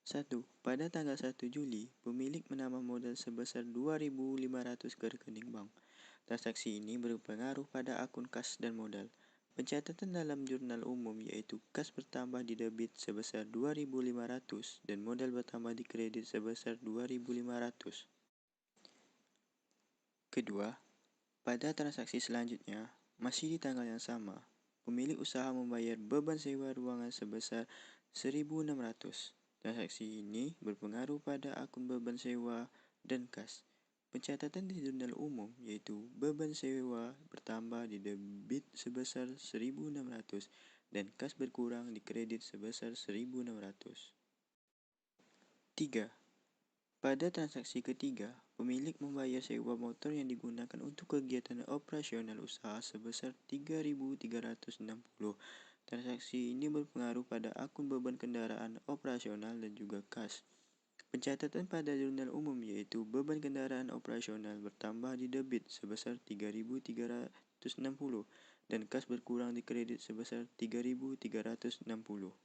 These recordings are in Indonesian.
1. Pada tanggal 1 Juli, pemilik menambah modal sebesar 2.500 ke rekening bank. Transaksi ini berpengaruh pada akun kas dan modal. Pencatatan dalam jurnal umum yaitu kas bertambah di debit sebesar 2.500 dan modal bertambah di kredit sebesar 2.500. Kedua, pada transaksi selanjutnya, masih di tanggal yang sama, pemilik usaha membayar beban sewa ruangan sebesar 1.600. Transaksi ini berpengaruh pada akun beban sewa dan kas. Pencatatan di jurnal umum yaitu beban sewa bertambah di debit sebesar 1.600 dan kas berkurang di kredit sebesar 1.600. 3. Pada transaksi ketiga, pemilik membayar sewa motor yang digunakan untuk kegiatan operasional usaha sebesar 3.360. Transaksi ini berpengaruh pada akun beban kendaraan operasional dan juga kas. Pencatatan pada jurnal umum yaitu beban kendaraan operasional bertambah di debit sebesar 3.360 dan kas berkurang di kredit sebesar 3.360. 4.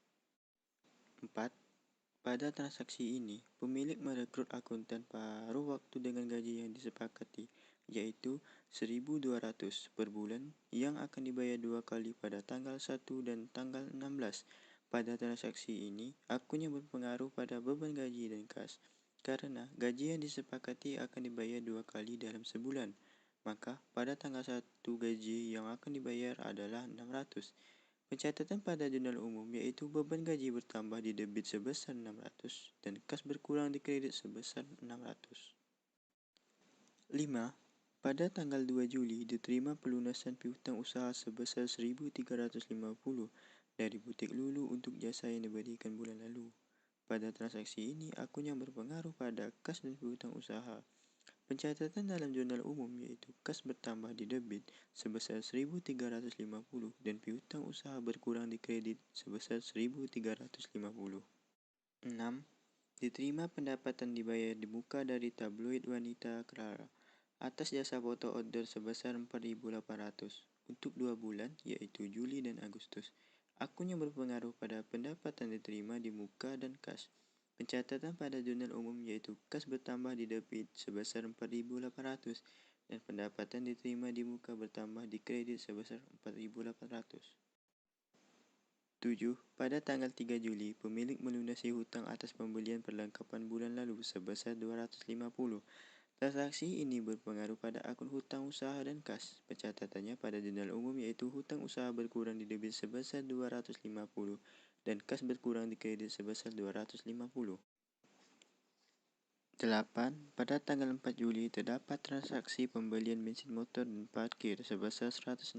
Pada transaksi ini, pemilik merekrut akuntan paruh waktu dengan gaji yang disepakati, yaitu 1.200 per bulan yang akan dibayar 2 kali pada tanggal 1 dan tanggal 16. Pada transaksi ini, akunnya berpengaruh pada beban gaji dan kas, karena gaji yang disepakati akan dibayar 2 kali dalam sebulan. Maka, pada tanggal 1 gaji yang akan dibayar adalah 600. Pencatatan pada jurnal umum yaitu beban gaji bertambah di debit sebesar 600 dan kas berkurang di kredit sebesar 600. 5. Pada tanggal 2 Juli diterima pelunasan piutang usaha sebesar 1.350 dari butik Lulu untuk jasa yang diberikan bulan lalu. Pada transaksi ini, akun yang berpengaruh pada kas dan piutang usaha. Pencatatan dalam jurnal umum yaitu kas bertambah di debit sebesar 1.350 dan piutang usaha berkurang di kredit sebesar 1.350. 6. Diterima pendapatan dibayar di muka dari tabloid wanita Clara atas jasa foto outdoor sebesar 4.800 untuk 2 bulan yaitu Juli dan Agustus. Akun yang berpengaruh pada pendapatan diterima di muka dan kas. Pencatatan pada jurnal umum yaitu kas bertambah di debit sebesar 4.800 dan pendapatan diterima di muka bertambah di kredit sebesar 4.800. 7. Pada tanggal 3 Juli, pemilik melunasi hutang atas pembelian perlengkapan bulan lalu sebesar 250. Transaksi ini berpengaruh pada akun hutang usaha dan kas. Pencatatannya pada jurnal umum yaitu hutang usaha berkurang di debit sebesar 250 dan kas berkurang di kredit sebesar 250. 8. Pada tanggal 4 Juli terdapat transaksi pembelian bensin motor dan parkir sebesar 160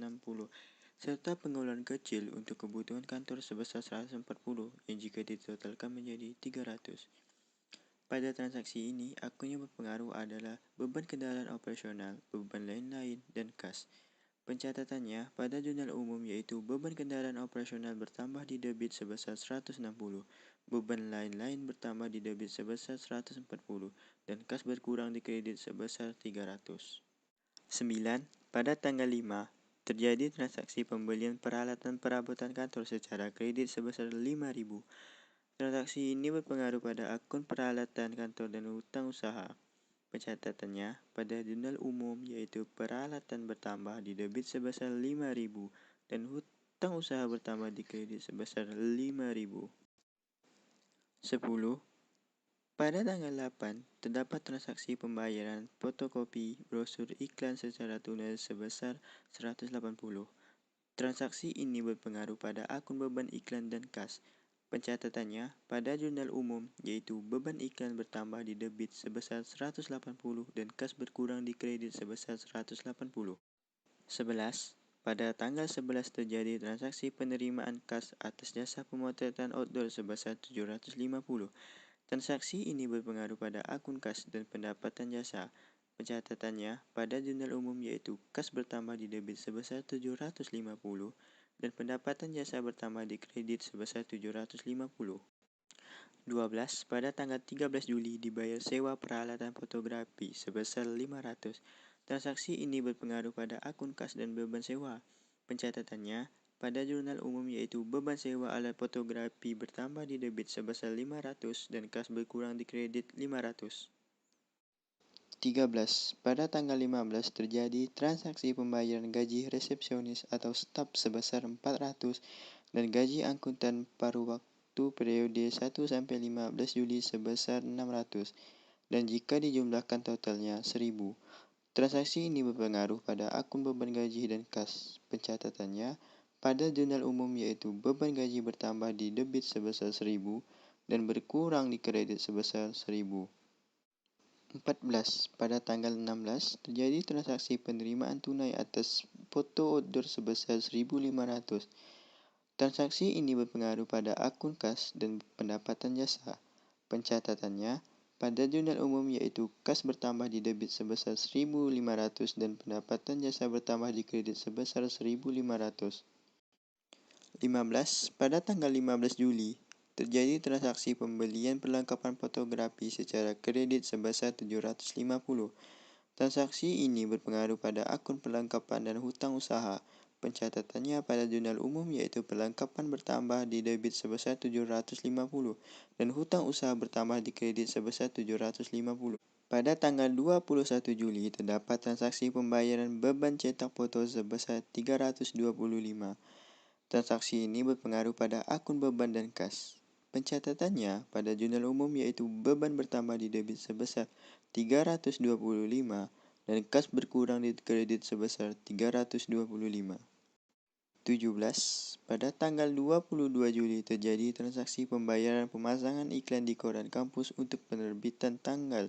serta pengeluaran kecil untuk kebutuhan kantor sebesar 140 yang jika ditotalkan menjadi 300. Pada transaksi ini, akun yang berpengaruh adalah beban kendaraan operasional, beban lain-lain, dan kas. Pencatatannya pada jurnal umum yaitu beban kendaraan operasional bertambah di debit sebesar 160, beban lain-lain bertambah di debit sebesar 140, dan kas berkurang di kredit sebesar 300. 9. Pada tanggal 5, terjadi transaksi pembelian peralatan perabotan kantor secara kredit sebesar 5.000. Transaksi ini berpengaruh pada akun peralatan kantor dan hutang usaha. Pencatatannya pada jurnal umum yaitu peralatan bertambah di debit sebesar 5.000 dan hutang usaha bertambah di kredit sebesar 5.000. 10. Pada tanggal 8, terdapat transaksi pembayaran fotokopi brosur iklan secara tunai sebesar 180. Transaksi ini berpengaruh pada akun beban iklan dan kas. Pencatatannya pada jurnal umum yaitu beban iklan bertambah di debit sebesar 180 dan kas berkurang di kredit sebesar 180. 11. Pada tanggal 11 terjadi transaksi penerimaan kas atas jasa pemotretan outdoor sebesar 750. Transaksi ini berpengaruh pada akun kas dan pendapatan jasa. Pencatatannya pada jurnal umum yaitu kas bertambah di debit sebesar 750 dan pendapatan jasa bertambah di kredit sebesar 750. 12. Pada tanggal 13 Juli dibayar sewa peralatan fotografi sebesar 500. Transaksi ini berpengaruh pada akun kas dan beban sewa. Pencatatannya pada jurnal umum yaitu beban sewa alat fotografi bertambah di debit sebesar 500 dan kas berkurang di kredit 500. 13. Pada tanggal 15 terjadi transaksi pembayaran gaji resepsionis atau staf sebesar 400 dan gaji akuntan paruh waktu periode 1-15 Juli sebesar 600 dan jika dijumlahkan totalnya 1000. Transaksi ini berpengaruh pada akun beban gaji dan kas. Pencatatannya pada jurnal umum yaitu beban gaji bertambah di debit sebesar 1000 dan berkurang di kredit sebesar 1000. 14. Pada tanggal 16 terjadi transaksi penerimaan tunai atas foto outdoor sebesar 1.500. Transaksi ini berpengaruh pada akun kas dan pendapatan jasa. Pencatatannya pada jurnal umum yaitu kas bertambah di debit sebesar 1.500 dan pendapatan jasa bertambah di kredit sebesar 1.500. 15. Pada tanggal 15 Juli terjadi transaksi pembelian perlengkapan fotografi secara kredit sebesar 750. Transaksi ini berpengaruh pada akun perlengkapan dan hutang usaha. Pencatatannya pada jurnal umum yaitu perlengkapan bertambah di debit sebesar 750 dan hutang usaha bertambah di kredit sebesar 750. Pada tanggal 21 Juli terdapat transaksi pembayaran beban cetak foto sebesar 325. Transaksi ini berpengaruh pada akun beban dan kas. Pencatatannya pada jurnal umum yaitu beban bertambah di debit sebesar 325 dan kas berkurang di kredit sebesar 325. 17. Pada tanggal 22 Juli terjadi transaksi pembayaran pemasangan iklan di koran kampus untuk penerbitan tanggal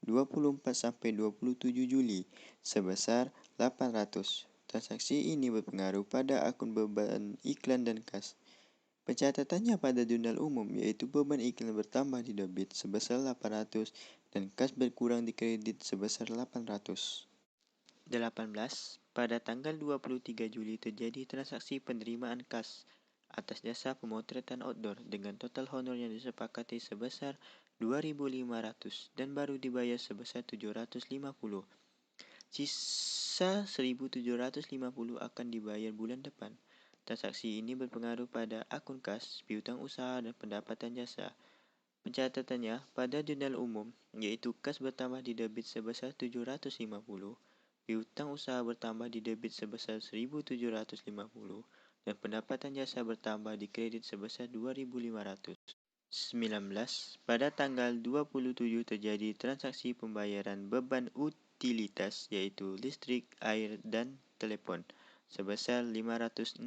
24-27 Juli sebesar 800. Transaksi ini berpengaruh pada akun beban iklan dan kas. Pencatatannya pada jurnal umum yaitu beban iklan bertambah di debit sebesar 800 dan kas berkurang di kredit sebesar 800. 18. Pada tanggal 23 Juli terjadi transaksi penerimaan kas atas jasa pemotretan outdoor dengan total honor yang disepakati sebesar 2.500 dan baru dibayar sebesar 750. Sisa 1.750 akan dibayar bulan depan. Transaksi ini berpengaruh pada akun kas, piutang usaha, dan pendapatan jasa. Pencatatannya pada jurnal umum yaitu kas bertambah di debit sebesar 750, piutang usaha bertambah di debit sebesar 1.750, dan pendapatan jasa bertambah di kredit sebesar 2.500. 19. Pada tanggal 27 terjadi transaksi pembayaran beban utilitas yaitu listrik, air, dan telepon sebesar 560.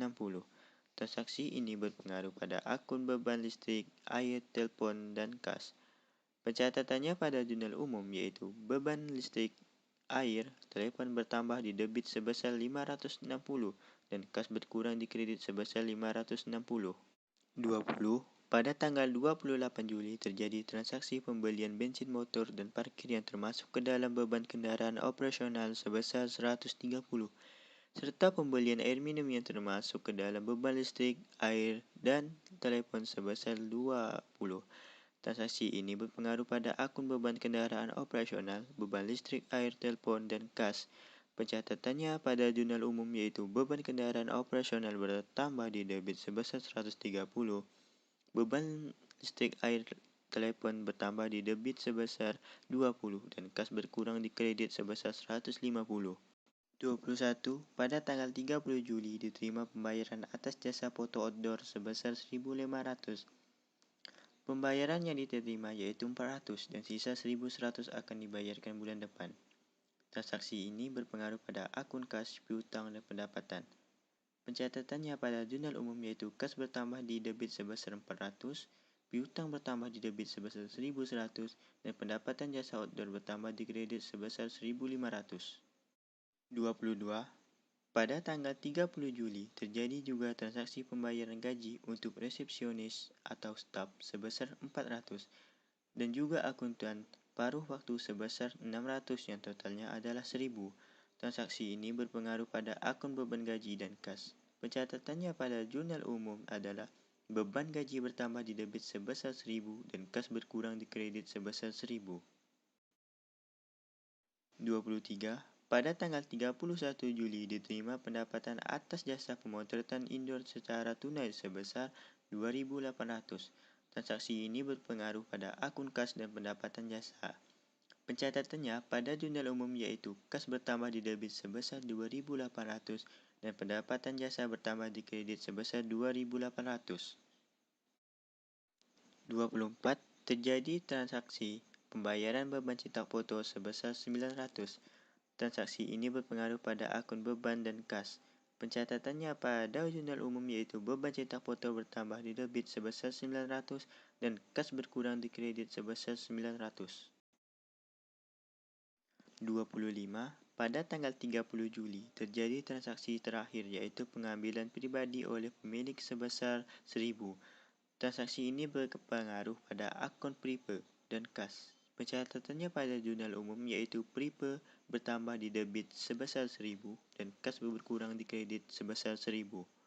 Transaksi ini berpengaruh pada akun beban listrik, air, telepon, dan kas. Pencatatannya pada jurnal umum yaitu beban listrik, air, telepon bertambah di debit sebesar 560 dan kas berkurang di kredit sebesar 560. 20. Pada tanggal 28 Juli terjadi transaksi pembelian bensin motor dan parkir yang termasuk ke dalam beban kendaraan operasional sebesar 130, serta pembelian air minum yang termasuk ke dalam beban listrik, air, dan telepon sebesar 20. Transaksi ini berpengaruh pada akun beban kendaraan operasional, beban listrik, air, telepon, dan kas. Pencatatannya pada jurnal umum yaitu beban kendaraan operasional bertambah di debit sebesar 130, beban listrik, air, telepon bertambah di debit sebesar 20 dan kas berkurang di kredit sebesar 150. 21. Pada tanggal 30 Juli diterima pembayaran atas jasa foto outdoor sebesar 1.500. Pembayaran yang diterima yaitu 400 dan sisa 1.100 akan dibayarkan bulan depan. Transaksi ini berpengaruh pada akun kas, piutang, dan pendapatan. Pencatatannya pada jurnal umum yaitu kas bertambah di debit sebesar 400, piutang bertambah di debit sebesar 1.100, dan pendapatan jasa outdoor bertambah di kredit sebesar 1.500. 22. Pada tanggal 30 Juli terjadi juga transaksi pembayaran gaji untuk resepsionis atau staf sebesar 400 dan juga akuntan paruh waktu sebesar 600 yang totalnya adalah 1.000. Transaksi ini berpengaruh pada akun beban gaji dan kas. Pencatatannya pada jurnal umum adalah beban gaji bertambah di debit sebesar 1.000 dan kas berkurang di kredit sebesar 1.000. 23. Pada tanggal 31 Juli diterima pendapatan atas jasa pemotretan indoor secara tunai sebesar 2.800. Transaksi ini berpengaruh pada akun kas dan pendapatan jasa. Pencatatannya pada jurnal umum yaitu kas bertambah di debit sebesar 2.800 dan pendapatan jasa bertambah di kredit sebesar 2.800. 24. Terjadi transaksi pembayaran beban cetak foto sebesar 900. Transaksi ini berpengaruh pada akun beban dan kas. Pencatatannya pada jurnal umum yaitu beban cetak foto bertambah di debit sebesar 900 dan kas berkurang di kredit sebesar 900. 25. Pada tanggal 30 Juli terjadi transaksi terakhir yaitu pengambilan pribadi oleh pemilik sebesar 1.000. Transaksi ini berpengaruh pada akun prepaid dan kas. Pencatatannya pada jurnal umum yaitu prepaid bertambah di debit sebesar 1.000 dan kas berkurang di kredit sebesar 1.000.